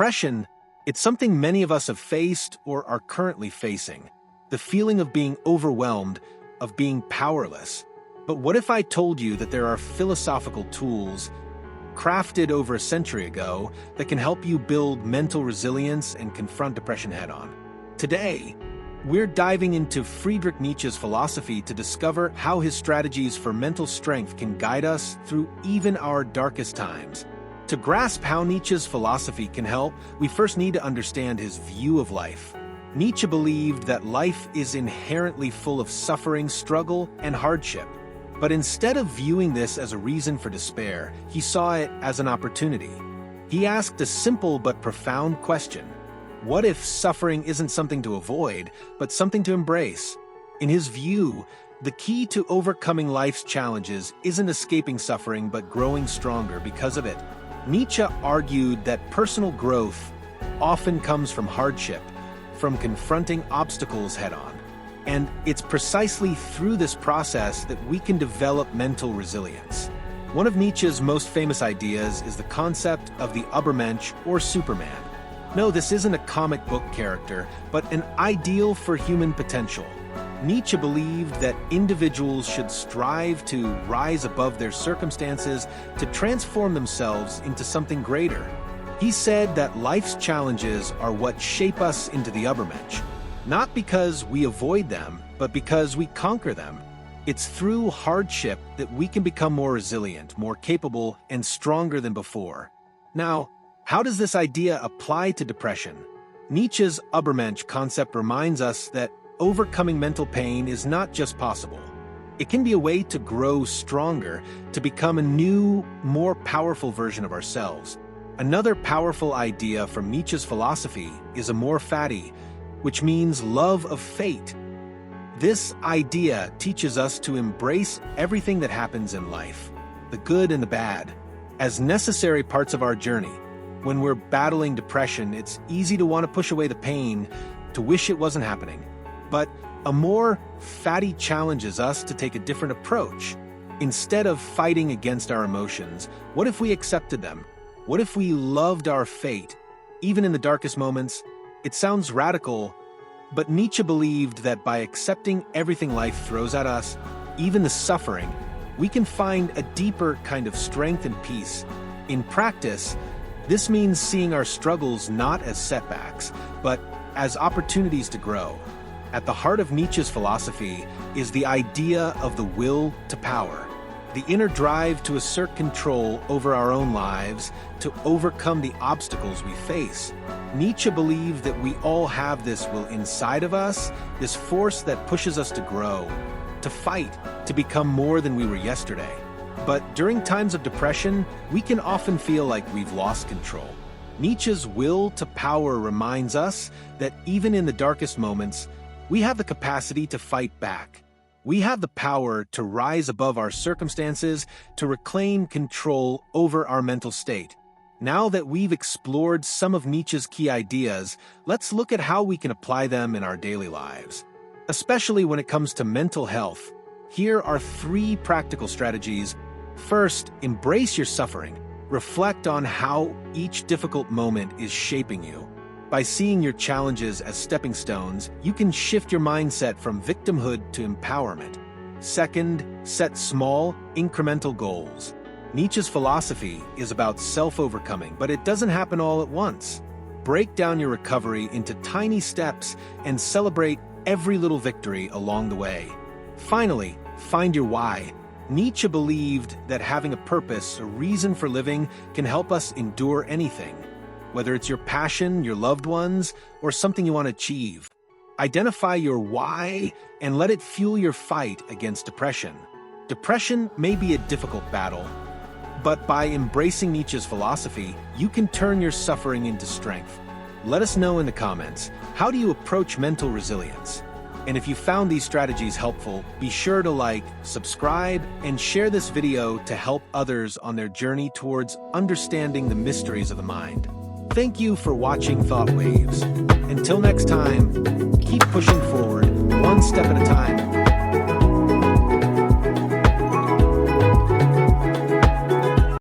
Depression, it's something many of us have faced or are currently facing. The feeling of being overwhelmed, of being powerless. But what if I told you that there are philosophical tools crafted over a century ago that can help you build mental resilience and confront depression head-on? Today, we're diving into Friedrich Nietzsche's philosophy to discover how his strategies for mental strength can guide us through even our darkest times. To grasp how Nietzsche's philosophy can help, we first need to understand his view of life. Nietzsche believed that life is inherently full of suffering, struggle, and hardship. But instead of viewing this as a reason for despair, he saw it as an opportunity. He asked a simple but profound question. What if suffering isn't something to avoid, but something to embrace? In his view, the key to overcoming life's challenges isn't escaping suffering but growing stronger because of it. Nietzsche argued that personal growth often comes from hardship, from confronting obstacles head-on. And it's precisely through this process that we can develop mental resilience. One of Nietzsche's most famous ideas is the concept of the Übermensch or Superman. No, this isn't a comic book character, but an ideal for human potential. Nietzsche believed that individuals should strive to rise above their circumstances to transform themselves into something greater. He said that life's challenges are what shape us into the Übermensch, not because we avoid them, but because we conquer them. It's through hardship that we can become more resilient, more capable, and stronger than before. Now, how does this idea apply to depression? Nietzsche's Übermensch concept reminds us that overcoming mental pain is not just possible. It can be a way to grow stronger, to become a new, more powerful version of ourselves. Another powerful idea from Nietzsche's philosophy is Amor Fati, which means love of fate. This idea teaches us to embrace everything that happens in life, the good and the bad, as necessary parts of our journey. When we're battling depression, it's easy to want to push away the pain, to wish it wasn't happening. But Amor Fati challenges us to take a different approach. Instead of fighting against our emotions, what if we accepted them? What if we loved our fate, even in the darkest moments? It sounds radical, but Nietzsche believed that by accepting everything life throws at us, even the suffering, we can find a deeper kind of strength and peace. In practice, this means seeing our struggles not as setbacks, but as opportunities to grow. At the heart of Nietzsche's philosophy is the idea of the will to power, the inner drive to assert control over our own lives, to overcome the obstacles we face. Nietzsche believed that we all have this will inside of us, this force that pushes us to grow, to fight, to become more than we were yesterday. But during times of depression, we can often feel like we've lost control. Nietzsche's will to power reminds us that even in the darkest moments, we have the capacity to fight back. We have the power to rise above our circumstances, to reclaim control over our mental state. Now that we've explored some of Nietzsche's key ideas, let's look at how we can apply them in our daily lives. Especially when it comes to mental health, here are 3 practical strategies. First, embrace your suffering. Reflect on how each difficult moment is shaping you. By seeing your challenges as stepping stones, you can shift your mindset from victimhood to empowerment. Second, set small, incremental goals. Nietzsche's philosophy is about self-overcoming, but it doesn't happen all at once. Break down your recovery into tiny steps and celebrate every little victory along the way. Finally, find your why. Nietzsche believed that having a purpose, a reason for living, can help us endure anything. Whether it's your passion, your loved ones, or something you want to achieve. Identify your why and let it fuel your fight against depression. Depression may be a difficult battle, but by embracing Nietzsche's philosophy, you can turn your suffering into strength. Let us know in the comments, how do you approach mental resilience? And if you found these strategies helpful, be sure to like, subscribe, and share this video to help others on their journey towards understanding the mysteries of the mind. Thank you for watching Thought Waves. Until next time, keep pushing forward, one step at a time.